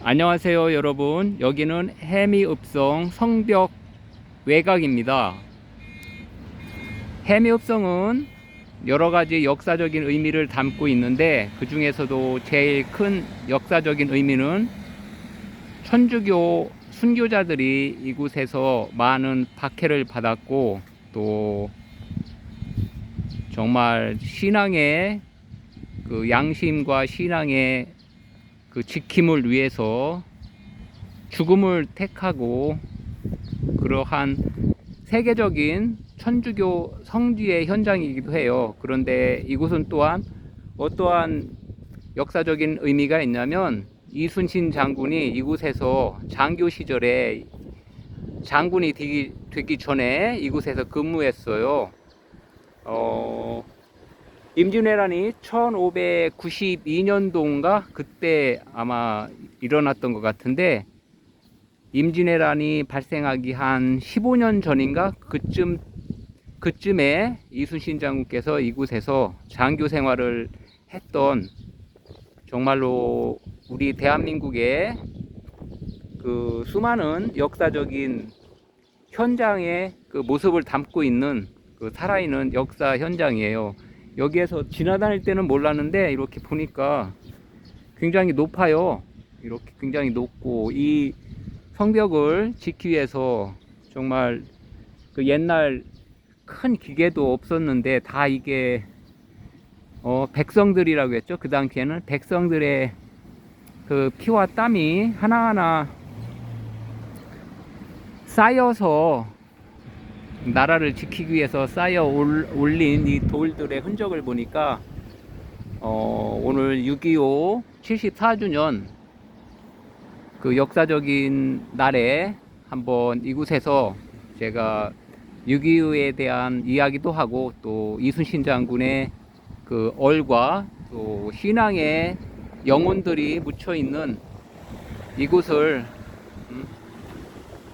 안녕하세요 여러분. 여기는 해미읍성 성벽 외곽입니다. 해미읍성은 여러가지 역사적인 의미를 담고 있는데, 그 중에서도 제일 큰 역사적인 의미는 천주교 순교자들이 이곳에서 많은 박해를 받았고, 또 정말 신앙의 그 양심과 신앙의 그 지킴을 위해서 죽음을 택하고, 그러한 세계적인 천주교 성지의 현장이기도 해요. 그런데 이곳은 또한 어떠한 역사적인 의미가 있냐면, 이순신 장군이 이곳에서 장교 시절에 장군이 되기 전에 이곳에서 근무했어요. 임진왜란이 1592년도인가 그때 아마 일어났던 것 같은데, 임진왜란이 발생하기 한 15년 전인가 그쯤에 이순신 장군께서 이곳에서 장교 생활을 했던, 정말로 우리 대한민국의 그 수많은 역사적인 현장의 그 모습을 담고 있는 그 살아있는 역사 현장이에요. 여기에서 지나다닐 때는 몰랐는데 이렇게 보니까 굉장히 높아요. 이렇게 굉장히 높고, 이 성벽을 짓기 위해서 정말 그 옛날 큰 기계도 없었는데 다 이게 백성들이라고 했죠. 그 당시에는 백성들의 그 피와 땀이 하나하나 쌓여서, 나라를 지키기 위해서 쌓여 올린 이 돌들의 흔적을 보니까 오늘 6.25 74주년 그 역사적인 날에 한번 이곳에서 제가 6.25에 대한 이야기도 하고, 또 이순신 장군의 그 얼과 또 신앙의 영혼들이 묻혀 있는 이곳을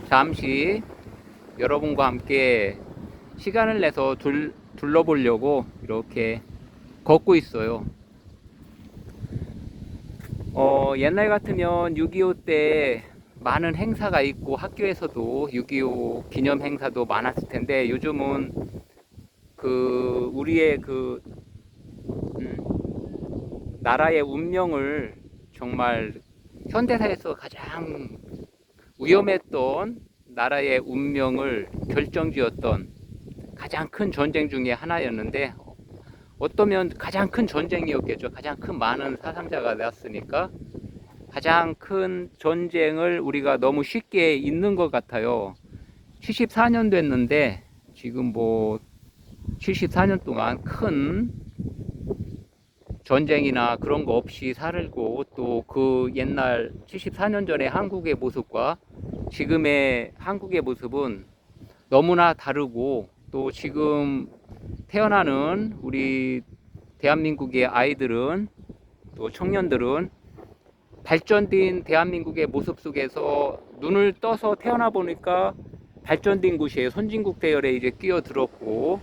잠시 여러분과 함께 시간을 내서 둘러보려고 이렇게 걷고 있어요. 옛날 같으면 6.25 때 많은 행사가 있고, 학교에서도 6.25 기념 행사도 많았을 텐데, 요즘은 그 우리의 그 나라의 운명을, 정말 현대사에서 가장 위험했던 나라의 운명을 결정지었던 가장 큰 전쟁 중에 하나였는데, 어떠면 가장 큰 전쟁이었겠죠. 가장 큰 많은 사상자가 났으니까 가장 큰 전쟁을 우리가 너무 쉽게 잊는 것 같아요. 74년 됐는데 지금 뭐 74년 동안 큰 전쟁이나 그런 거 없이 살고, 또 그 옛날 74년 전의 한국의 모습과 지금의 한국의 모습은 너무나 다르고, 또 지금 태어나는 우리 대한민국의 아이들은, 또 청년들은 발전된 대한민국의 모습 속에서 눈을 떠서 태어나 보니까 발전된 곳이에요. 선진국 대열에 이제 끼어들었고,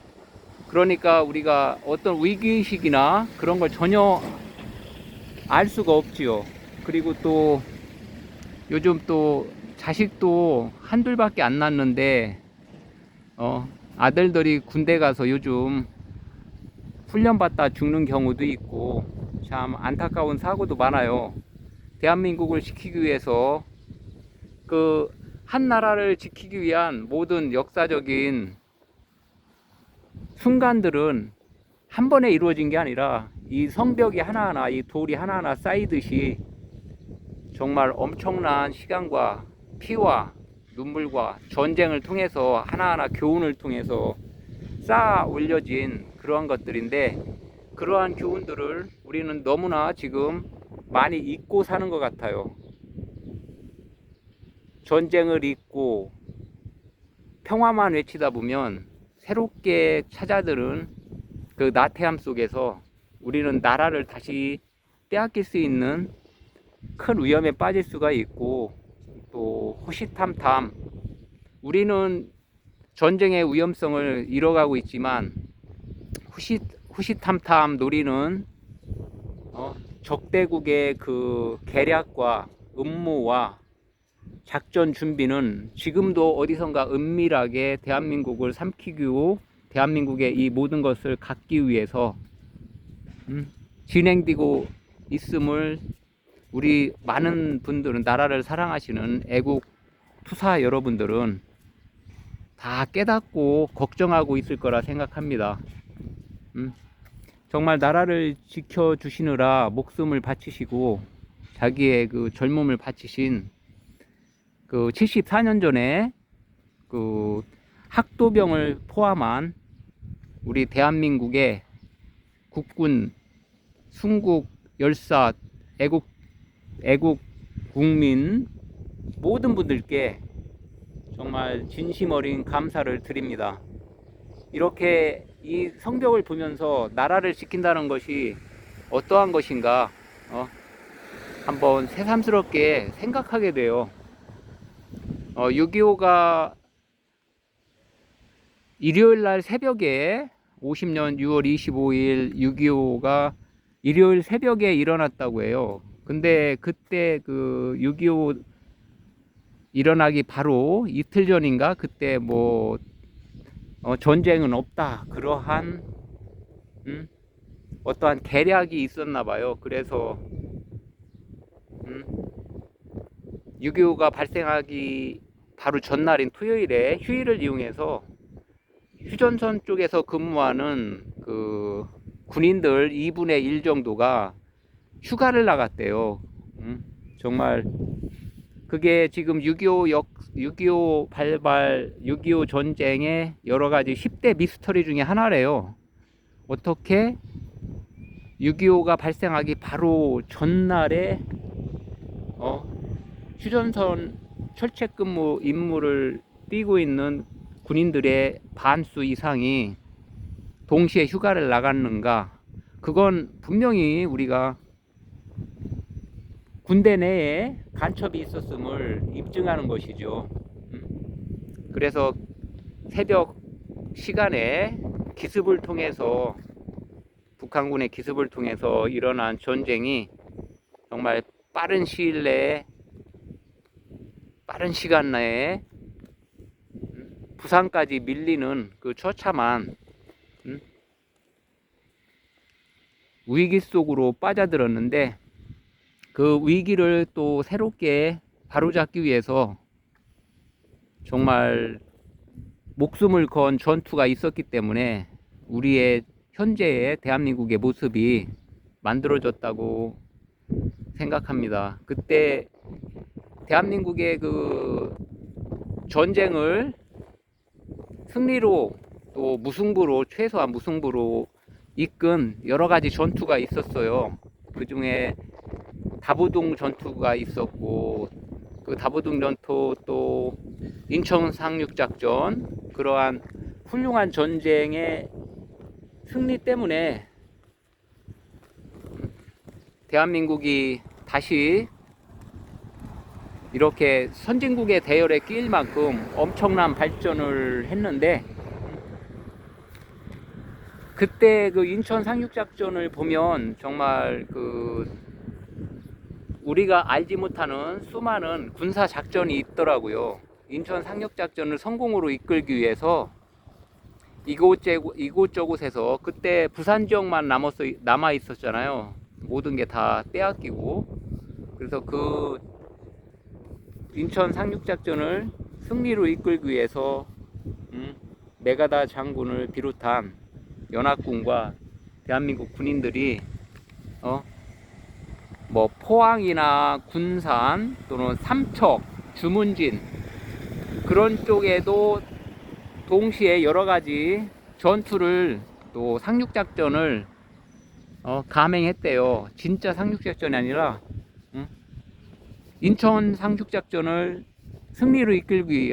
그러니까 우리가 어떤 위기의식이나 그런 걸 전혀 알 수가 없지요. 그리고 또 요즘 또 자식도 한둘밖에 안 낳는데, 아들들이 군대 가서 요즘 훈련받다 죽는 경우도 있고, 참 안타까운 사고도 많아요. 대한민국을 지키기 위해서, 그 한 나라를 지키기 위한 모든 역사적인 순간들은 한 번에 이루어진 게 아니라, 이 성벽이 하나하나, 이 돌이 하나하나 쌓이듯이 정말 엄청난 시간과 피와 눈물과 전쟁을 통해서, 하나하나 교훈을 통해서 쌓아 올려진 그러한 것들인데, 그러한 교훈들을 우리는 너무나 지금 많이 잊고 사는 것 같아요. 전쟁을 잊고 평화만 외치다 보면 새롭게 찾아들은 그 나태함 속에서 우리는 나라를 다시 빼앗길 수 있는 큰 위험에 빠질 수가 있고, 또 호시탐탐, 우리는 전쟁의 위험성을 잃어가고 있지만 호시탐탐 노리는 적대국의 그 계략과 음모와 작전 준비는 지금도 어디선가 은밀하게 대한민국을 삼키고 대한민국의 이 모든 것을 갖기 위해서 진행되고 있음을 우리 많은 분들은, 나라를 사랑하시는 애국 투사 여러분들은 다 깨닫고 걱정하고 있을 거라 생각합니다. 정말 나라를 지켜주시느라 목숨을 바치시고 자기의 그 젊음을 바치신 그 74년 전에 그 학도병을 포함한 우리 대한민국의 국군, 순국, 열사, 애국 국민 모든 분들께 정말 진심 어린 감사를 드립니다. 이렇게 이 성벽을 보면서 나라를 지킨다는 것이 어떠한 것인가 한번 새삼스럽게 생각하게 돼요. 6.25가 일요일 날 새벽에 50년 6월 25일 6.25가 일요일 새벽에 일어났다고 해요. 근데 그때 그 6.25 일어나기 바로 이틀 전인가 그때 뭐 전쟁은 없다 그러한 어떠한 계략이 있었나 봐요. 그래서 6.25가 발생하기 바로 전날인 토요일에 휴일을 이용해서 휴전선 쪽에서 근무하는 그 군인들 2분의 1 정도가 휴가를 나갔대요. 정말 그게 지금 6.25 발발, 6.25 전쟁의 여러 가지 10대 미스터리 중에 하나래요. 어떻게 6.25가 발생하기 바로 전날에 휴전선 철책 근무 임무를 띄고 있는 군인들의 반수 이상이 동시에 휴가를 나갔는가? 그건 분명히 우리가 군대 내에 간첩이 있었음을 입증하는 것이죠. 그래서 새벽 시간에 기습을 통해서, 북한군의 기습을 통해서 일어난 전쟁이 정말 빠른 시일 내에, 빠른 시간 내에 부산까지 밀리는 그 처참한 위기 속으로 빠져들었는데, 그 위기를 또 새롭게 바로잡기 위해서 정말 목숨을 건 전투가 있었기 때문에 우리의 현재의 대한민국의 모습이 만들어졌다고 생각합니다. 그때 대한민국의 그 전쟁을 승리로, 또 무승부로, 최소한 무승부로 이끈 여러 가지 전투가 있었어요. 그 중에 다부동 전투가 있었고, 그 다부동 전투, 또 인천 상륙작전, 그러한 훌륭한 전쟁의 승리 때문에 대한민국이 다시 이렇게 선진국의 대열에 끼일 만큼 엄청난 발전을 했는데, 그때 그 인천 상륙작전을 보면 정말 그 우리가 알지 못하는 수많은 군사 작전이 있더라고요. 인천 상륙작전을 성공으로 이끌기 위해서 이곳저곳에서, 그때 부산 지역만 남아 있었잖아요. 모든 게 다 빼앗기고. 그래서 그 인천 상륙작전을 승리로 이끌기 위해서 메가다 장군을 비롯한 연합군과 대한민국 군인들이 뭐 포항이나 군산 또는 삼척, 주문진 그런 쪽에도 동시에 여러 가지 전투를, 또 상륙작전을 감행했대요. 진짜 상륙작전이 아니라 인천 상륙작전을 승리로 이끌기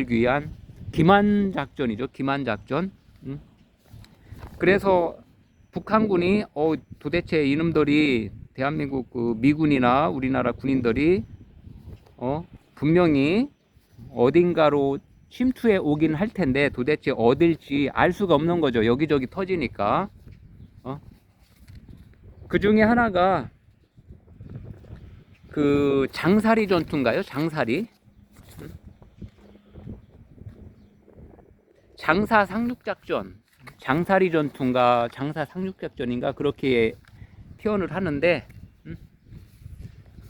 위한 기만작전이죠. 기만작전. 그래서 북한군이 도대체 이놈들이, 대한민국 그 미군이나 우리나라 군인들이 분명히 어딘가로 침투해 오긴 할 텐데 도대체 어딜지 알 수가 없는 거죠. 여기저기 터지니까. 그 중에 하나가 그 장사리 전투인가요? 장사리? 장사 상륙작전, 장사리 전투인가 장사 상륙작전인가 그렇게 표현을 하는데,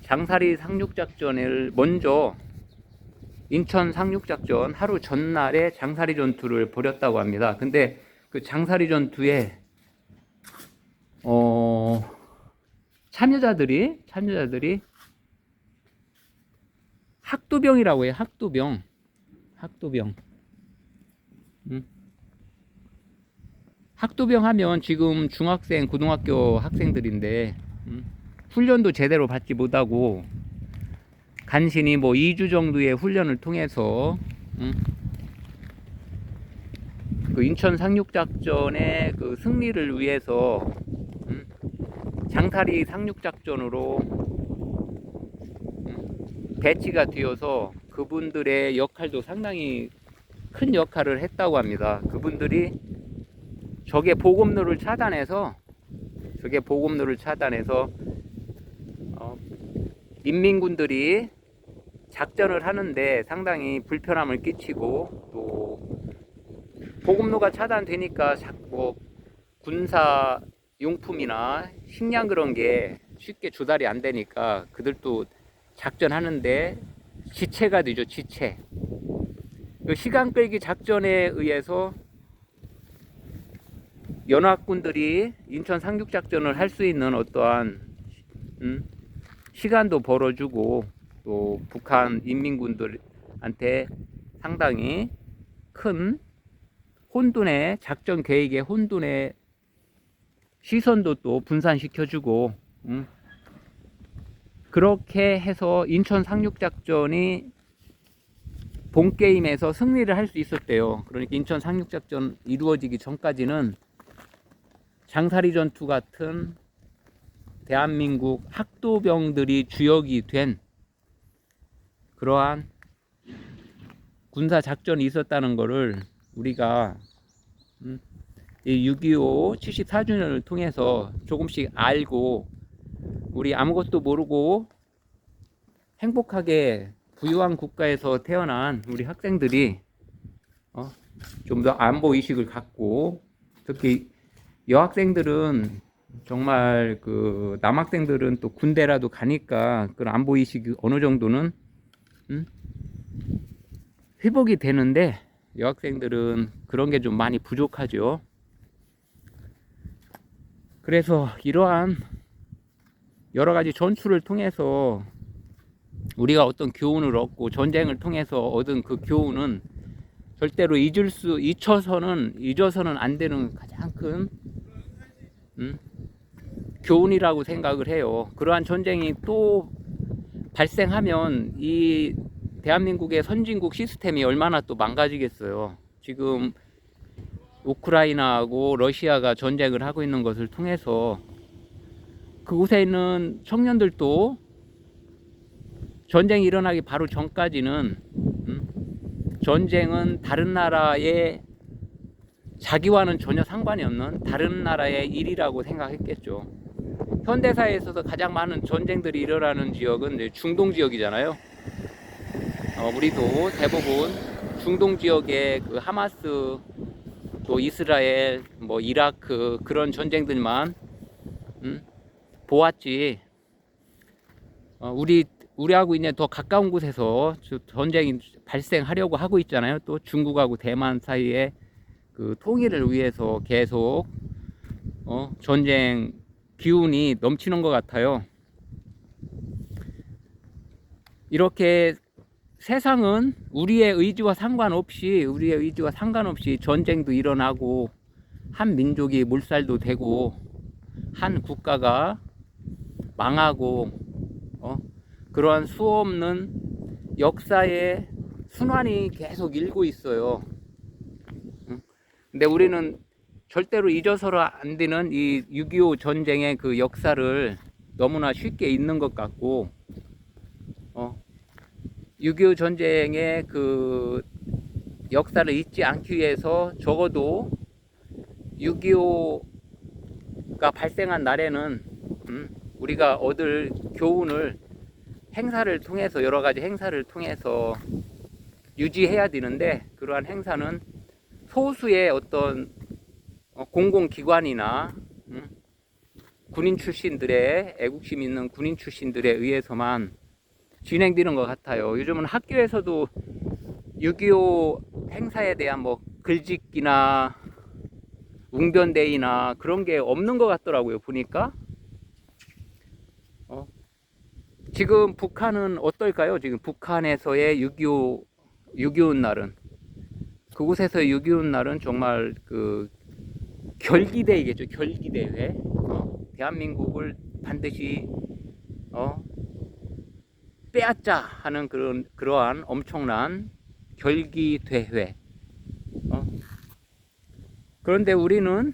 장사리 상륙작전을 먼저 인천 상륙작전 하루 전날에 장사리 전투를 벌였다고 합니다. 근데 그 장사리 전투에 참여자들이 학도병이라고 해요. 학도병. 학도병 하면 지금 중학생, 고등학교 학생들인데, 훈련도 제대로 받지 못하고 간신히 뭐 2주 정도의 훈련을 통해서 그 인천 상륙작전의 그 승리를 위해서 장사리 상륙작전으로 배치가 되어서 그분들의 역할도 상당히 큰 역할을 했다고 합니다. 그분들이 적의 보급로를 차단해서 인민군들이 작전을 하는데 상당히 불편함을 끼치고, 또 보급로가 차단되니까 뭐 군사 용품이나 식량 그런 게 쉽게 조달이 안 되니까 그들도 작전하는데 지체가 되죠. 지체. 그 시간 끌기 작전에 의해서 연합군들이 인천 상륙작전을 할 수 있는 어떠한 시간도 벌어주고, 또 북한 인민군들한테 상당히 큰 혼돈의 작전 계획의 혼돈의 시선도 또 분산시켜주고, 그렇게 해서 인천 상륙작전이 본게임에서 승리를 할 수 있었대요. 그러니까 인천 상륙작전 이루어지기 전까지는 장사리 전투 같은 대한민국 학도병들이 주역이 된 그러한 군사 작전이 있었다는 것을 우리가 이 6.25 74주년을 통해서 조금씩 알고, 우리 아무것도 모르고 행복하게 부유한 국가에서 태어난 우리 학생들이 좀 더 안보 의식을 갖고, 특히 여학생들은 정말 그 남학생들은 또 군대라도 가니까 그런 안보 의식이 어느 정도는 회복이 되는데, 여학생들은 그런 게 좀 많이 부족하죠. 그래서 이러한 여러 가지 전투를 통해서 우리가 어떤 교훈을 얻고, 전쟁을 통해서 얻은 그 교훈은 절대로 잊어서는 안 되는 가장 큰 교훈이라고 생각을 해요. 그러한 전쟁이 또 발생하면 이 대한민국의 선진국 시스템이 얼마나 또 망가지겠어요. 지금 우크라이나하고 러시아가 전쟁을 하고 있는 것을 통해서 그곳에 있는 청년들도 전쟁이 일어나기 바로 전까지는 전쟁은 다른 나라의, 자기와는 전혀 상관이 없는 다른 나라의 일이라고 생각했겠죠. 현대사에서도 가장 많은 전쟁들이 일어나는 지역은 이제 중동 지역이잖아요. 우리도 대부분 중동 지역의 그 하마스, 또 이스라엘, 뭐 이라크 그런 전쟁들만 보았지, 우리하고 이제 더 가까운 곳에서 전쟁이 발생하려고 하고 있잖아요. 또 중국하고 대만 사이에 그 통일을 위해서 계속 전쟁 기운이 넘치는 것 같아요. 이렇게 세상은 우리의 의지와 상관없이 전쟁도 일어나고, 한 민족이 몰살도 되고, 한 국가가 망하고, 그러한 수없는 역사의 순환이 계속 일고 있어요. 근데 우리는 절대로 잊어서는 안 되는 이 6.25 전쟁의 그 역사를 너무나 쉽게 잊는 것 같고, 6.25 전쟁의 그 역사를 잊지 않기 위해서 적어도 6.25가 발생한 날에는 우리가 얻을 교훈을 행사를 통해서 여러 가지 행사를 통해서 유지해야 되는데 그러한 행사는 소수의 어떤 공공기관이나 군인 출신들의 애국심 있는 군인 출신들에 의해서만 진행되는 것 같아요. 요즘은 학교에서도 6.25 행사에 대한 뭐 글짓기나 웅변대회나 그런 게 없는 것 같더라고요. 보니까 지금 북한은 어떨까요? 지금 북한에서의 6.25 날은 그곳에서의 6.25 날은 정말 그 결기대회겠죠. 결기대회. 대한민국을 반드시 빼앗자 하는 그러한 엄청난 결기대회. 그런데 우리는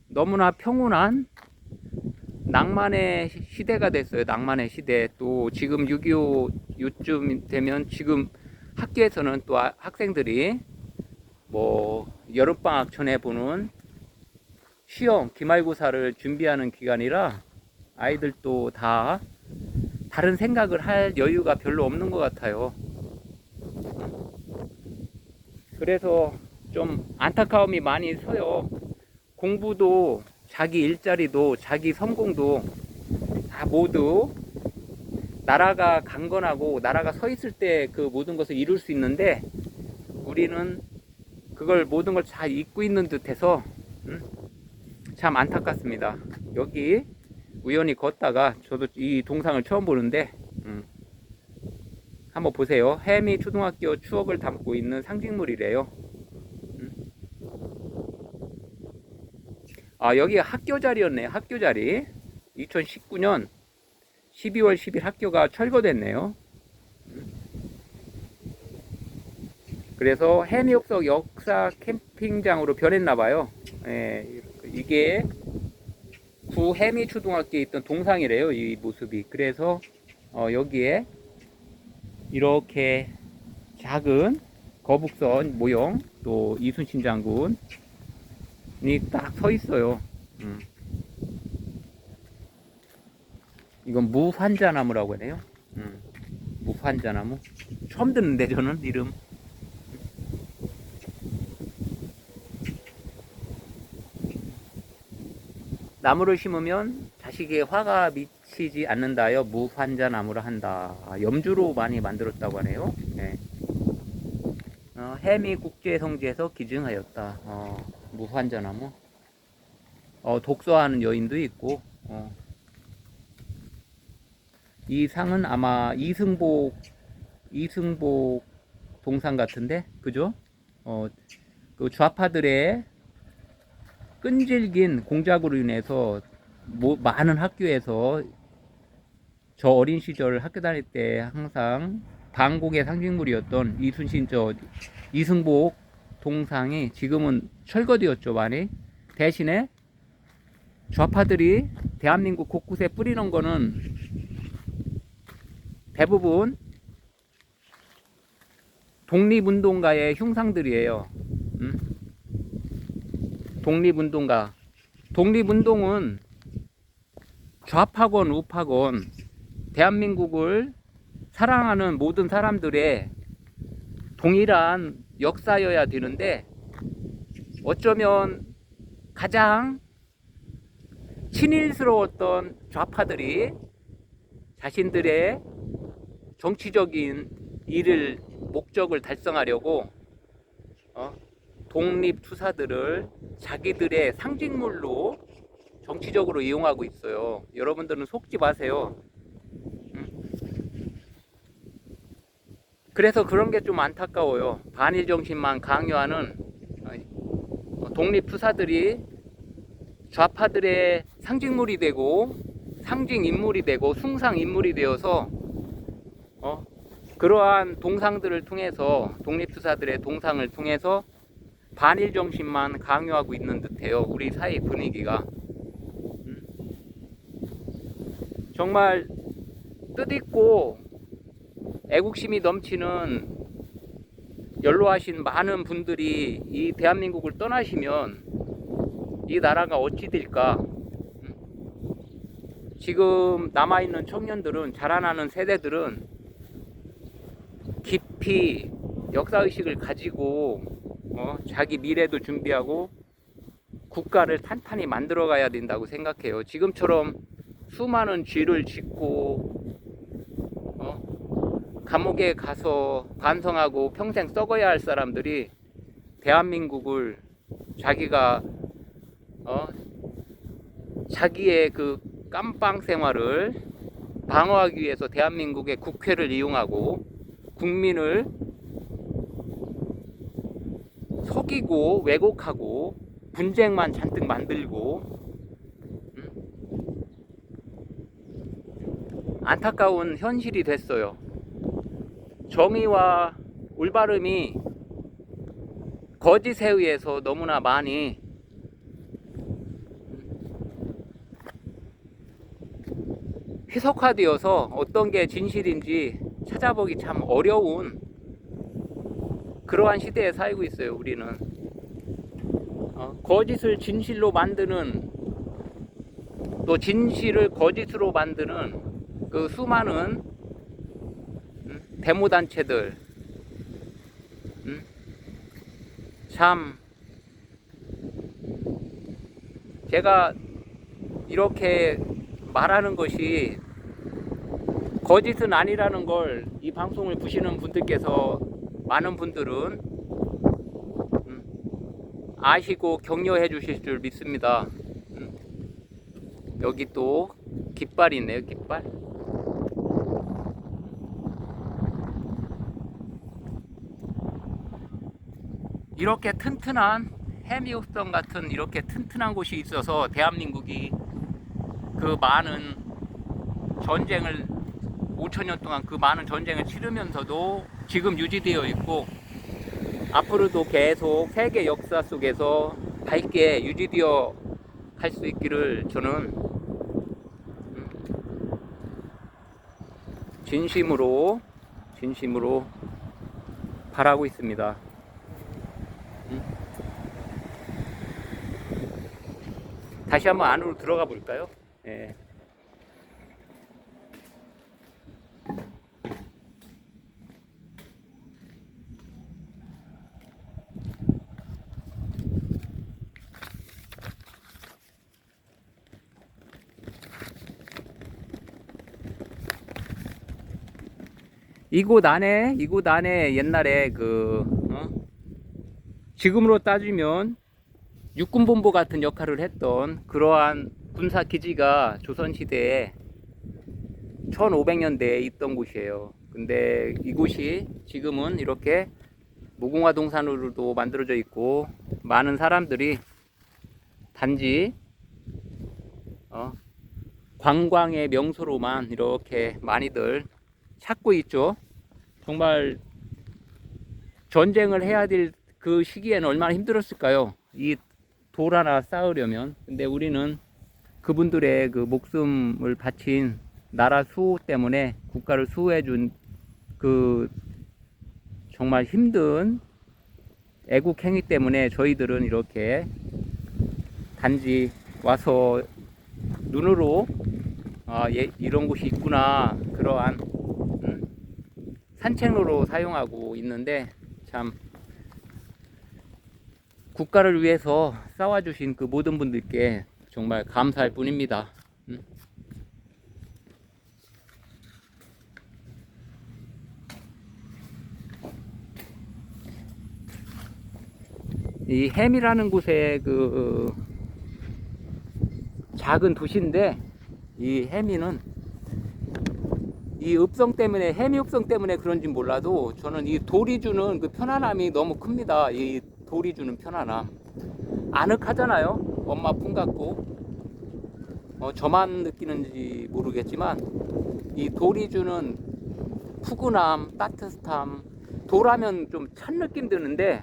너무나 평온한 낭만의 시대가 됐어요. 낭만의 시대. 또 지금 6.25 요쯤 되면 지금 학교에서는 또 학생들이 뭐 여름방학 전에 보는 시험, 기말고사를 준비하는 기간이라 아이들도 다 다른 생각을 할 여유가 별로 없는 것 같아요. 그래서 좀 안타까움이 많이 서요. 공부도 자기 일자리도 자기 성공도 다 모두 나라가 강건하고 나라가 서 있을 때 그 모든 것을 이룰 수 있는데 우리는 그걸 모든 걸 다 잊고 있는 듯해서 참 안타깝습니다. 여기 우연히 걷다가 저도 이 동상을 처음 보는데 한번 보세요. 해미 초등학교 추억을 담고 있는 상징물이래요. 아, 여기가 학교 자리였네요. 학교 자리. 2019년 12월 10일 학교가 철거됐네요. 그래서 해미읍석 역사 캠핑장으로 변했나봐요. 예, 이게 구 해미 초등학교에 있던 동상이래요. 이 모습이. 그래서 여기에 이렇게 작은 거북선 모형 또 이순신 장군이 딱 서 있어요. 이건 무환자나무라고 하네요. 무환자나무. 처음 듣는데 저는 이름. 나무를 심으면 자식에게 화가 미치지 않는다여 무환자나무라 한다. 염주로 많이 만들었다고 하네요. 네. 해미 국제성지에서 기증하였다. 무환자나무. 독서하는 여인도 있고. 이 상은 아마 이승복 동상 같은데, 그죠? 그 좌파들의 끈질긴 공작으로 인해서 많은 학교에서 저 어린 시절 학교 다닐 때 항상 반공의 상징물이었던 이승복 동상이 지금은 철거되었죠. 많이. 대신에 좌파들이 대한민국 곳곳에 뿌리는 거는 대부분 독립운동가의 흉상들이에요. 독립운동가. 독립운동은 좌파건 우파건 대한민국을 사랑하는 모든 사람들의 동일한 역사여야 되는데 어쩌면 가장 친일스러웠던 좌파들이 자신들의 정치적인 목적을 달성하려고 독립투사들을 자기들의 상징물로 정치적으로 이용하고 있어요. 여러분들은 속지 마세요. 그래서 그런 게 좀 안타까워요. 반일 정신만 강요하는 독립투사들이 좌파들의 상징물이 되고 상징인물이 되고 숭상인물이 되어서 그러한 동상들을 통해서 독립투사들의 동상을 통해서 반일 정신만 강요하고 있는 듯해요. 우리 사회 분위기가 정말 뜻있고 애국심이 넘치는 연로하신 많은 분들이 이 대한민국을 떠나시면 이 나라가 어찌 될까? 지금 남아있는 청년들은, 자라나는 세대들은 깊이 역사의식을 가지고 자기 미래도 준비하고 국가를 탄탄히 만들어 가야 된다고 생각해요. 지금처럼 수많은 죄를 짓고 감옥에 가서 반성하고 평생 썩어야 할 사람들이 대한민국을 자기가 자기의 그 깜빵 생활을 방어하기 위해서 대한민국의 국회를 이용하고 국민을 속이고 왜곡하고 분쟁만 잔뜩 만들고 안타까운 현실이 됐어요. 정의와 올바름이 거짓에 의해서 너무나 많이 희석화되어서 어떤 게 진실인지 찾아보기 참 어려운 그러한 시대에 살고 있어요. 우리는 거짓을 진실로 만드는, 또 진실을 거짓으로 만드는 그 수많은 데모단체들, 참 제가 이렇게 말하는 것이 거짓은 아니라는 걸 이 방송을 보시는 분들께서, 많은 분들은 아시고 격려해 주실 줄 믿습니다. 여기 또 깃발이 있네요. 깃발. 이렇게 튼튼한 해미읍성 같은 이렇게 튼튼한 곳이 있어서 대한민국이 그 많은 전쟁을 5천년 동안 그 많은 전쟁을 치르면서도 지금 유지되어 있고 앞으로도 계속 세계 역사 속에서 밝게 유지되어 갈 수 있기를 저는 진심으로 바라고 있습니다. 다시 한번 안으로 들어가 볼까요? 예. 이곳 안에 옛날에 지금으로 따지면 육군본부 같은 역할을 했던 그러한 군사기지가 조선시대에 1500년대에 있던 곳이에요. 근데 이곳이 지금은 이렇게 무궁화 동산으로도 만들어져 있고 많은 사람들이 단지 관광의 명소로만 이렇게 많이들 찾고 있죠. 정말 전쟁을 해야 될 그 시기에는 얼마나 힘들었을까요? 이 돌 하나 쌓으려면. 근데 우리는 그분들의 그 목숨을 바친 나라 수호 때문에, 국가를 수호해준 그 정말 힘든 애국 행위 때문에 저희들은 이렇게 단지 와서 눈으로 이런 곳이 있구나, 그러한 산책로로 사용하고 있는데, 참 국가를 위해서 싸워주신 그 모든 분들께 정말 감사할 뿐입니다. 이 햄이라는 곳에 그 작은 도시인데, 이 해미는 이 읍성 때문에, 해미 읍성 때문에 그런지 몰라도 저는 이 돌이 주는 그 편안함이 너무 큽니다. 이 돌이 주는 편안함. 아늑하잖아요. 엄마 품 같고. 저만 느끼는지 모르겠지만 이 돌이 주는 푸근함, 따뜻함. 돌하면 좀 찬 느낌 드는데,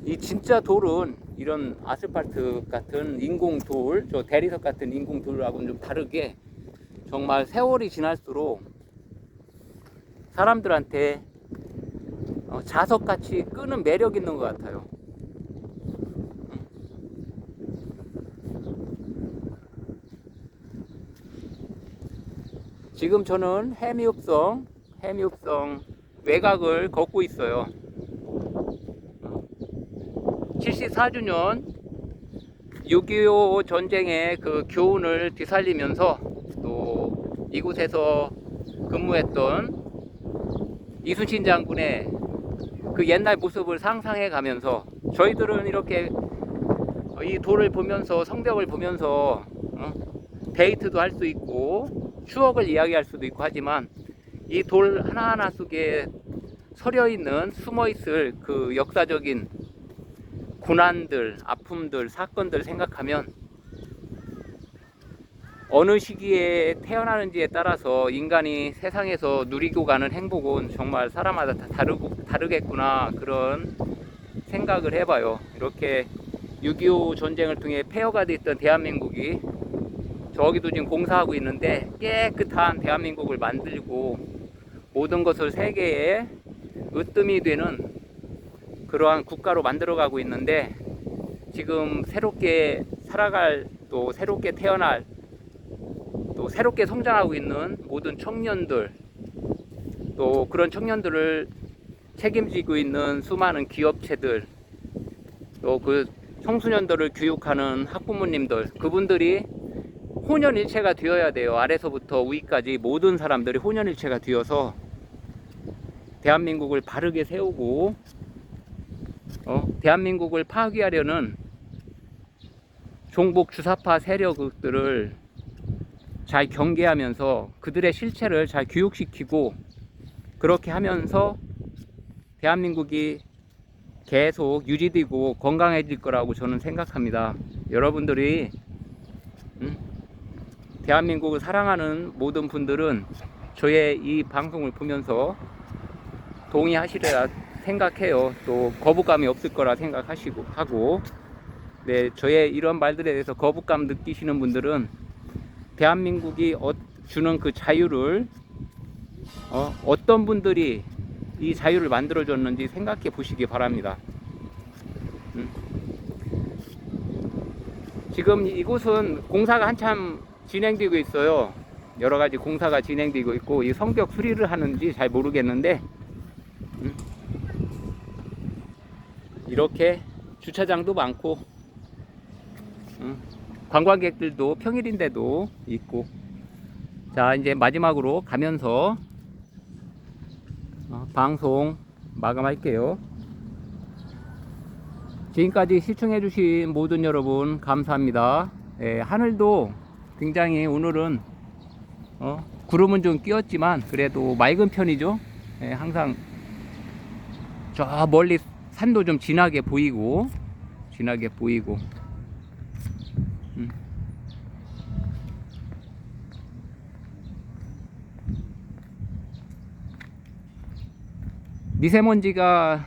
이 진짜 돌은 이런 아스팔트 같은 인공돌, 저 대리석 같은 인공돌하고는 좀 다르게 정말 세월이 지날수록 사람들한테 자석같이 끄는 매력 있는 것 같아요. 지금 저는 해미읍성 외곽을 걷고 있어요. 74주년 6.25 전쟁의 그 교훈을 되살리면서 또 이곳에서 근무했던 이순신 장군의 그 옛날 모습을 상상해 가면서 저희들은 이렇게 이 돌을 보면서 성벽을 보면서 데이트도 할 수 있고 추억을 이야기할 수도 있고 하지만 이 돌 하나하나 속에 서려 있는 숨어 있을 그 역사적인 고난들, 아픔들, 사건들 생각하면 어느 시기에 태어나는지에 따라서 인간이 세상에서 누리고 가는 행복은 정말 사람마다 다 다르겠구나 그런 생각을 해봐요. 이렇게 6.25 전쟁을 통해 폐허가 됐던 대한민국이 저기도 지금 공사하고 있는데 깨끗한 대한민국을 만들고 모든 것을 세계에 으뜸이 되는 그러한 국가로 만들어가고 있는데 지금 새롭게 살아갈 또 새롭게 태어날 또 새롭게 성장하고 있는 모든 청년들 또 그런 청년들을 책임지고 있는 수많은 기업체들 또 그 청소년들을 교육하는 학부모님들 그분들이 혼연일체가 되어야 돼요. 아래서부터 위까지 모든 사람들이 혼연일체가 되어서 대한민국을 바르게 세우고 대한민국을 파괴하려는 종북 주사파 세력들을 잘 경계하면서 그들의 실체를 잘 교육시키고 그렇게 하면서 대한민국이 계속 유지되고 건강해질 거라고 저는 생각합니다. 여러분들이 대한민국을 사랑하는 모든 분들은 저의 이 방송을 보면서 동의하시리라 생각해요. 또 거부감이 없을 거라 생각하시고 하고 네, 저의 이런 말들에 대해서 거부감 느끼시는 분들은 대한민국이 주는 그 자유를 어떤 분들이 이 자유를 만들어 줬는지 생각해 보시기 바랍니다. 지금 이곳은 공사가 한참 진행되고 있어요. 여러 가지 공사가 진행되고 있고 이 성벽 수리를 하는지 잘 모르겠는데 이렇게 주차장도 많고 관광객들도 평일인데도 있고 자 이제 마지막으로 가면서 방송 마감할게요. 지금까지 시청해 주신 모든 여러분 감사합니다. 하늘도 굉장히 오늘은 구름은 좀 끼었지만 그래도 맑은 편이죠. 항상 저 멀리 산도 좀 진하게 보이고 미세먼지가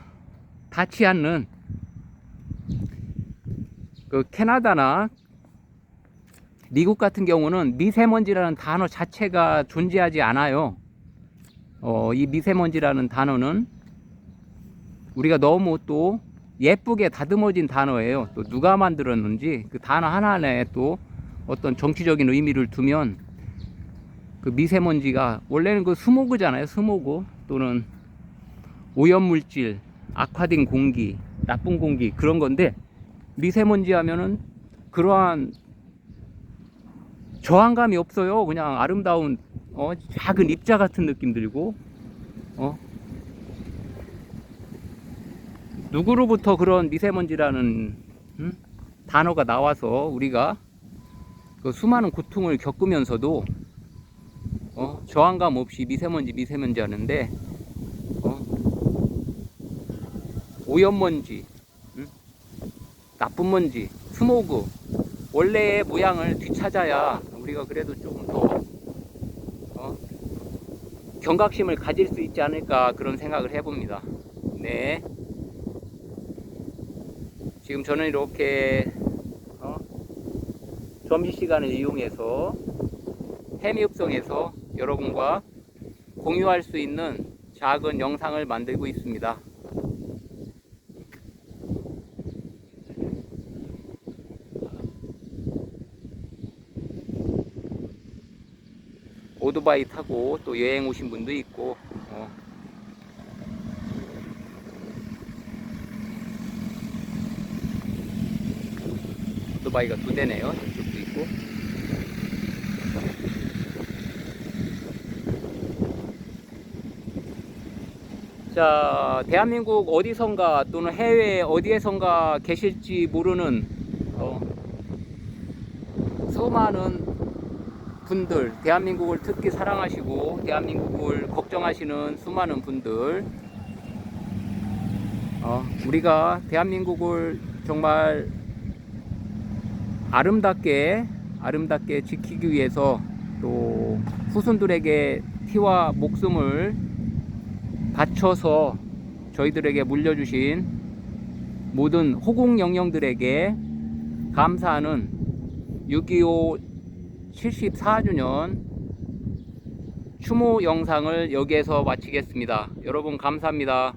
닿지 않는 그 캐나다나 미국 같은 경우는 미세먼지라는 단어 자체가 존재하지 않아요. 이 미세먼지라는 단어는 우리가 너무 또 예쁘게 다듬어진 단어예요. 또 누가 만들었는지 그 단어 하나하나에 또 어떤 정치적인 의미를 두면 그 미세먼지가 원래는 그 스모그잖아요. 스모그 또는 오염물질, 악화된 공기, 나쁜 공기 그런 건데 미세먼지 하면은 그러한 저항감이 없어요. 그냥 아름다운 작은 입자 같은 느낌 들고 누구로부터 그런 미세먼지라는 단어가 나와서 우리가 그 수많은 고통을 겪으면서도 저항감 없이 미세먼지 하는데 오염먼지, 나쁜 먼지, 스모그 원래의 모양을 되찾아야 우리가 그래도 조금 더 경각심을 가질 수 있지 않을까 그런 생각을 해봅니다. 네. 지금 저는 이렇게 점심시간을 이용해서 해미읍성에서 여러분과 공유할 수 있는 작은 영상을 만들고 있습니다. 오토바이 타고 또 여행 오신 분도 있고, 오토바이가 2대네요. 저쪽도 있고. 자, 대한민국 어디선가 또는 해외 어디에선가 계실지 모르는 수많은 분들, 대한민국을 특히 사랑하시고 대한민국을 걱정하시는 수많은 분들, 우리가 대한민국을 정말 아름답게 지키기 위해서 또 후손들에게 피와 목숨을 바쳐서 저희들에게 물려주신 모든 호국영령들에게 감사하는 6.25 74주년 추모 영상을 여기에서 마치겠습니다. 여러분 감사합니다.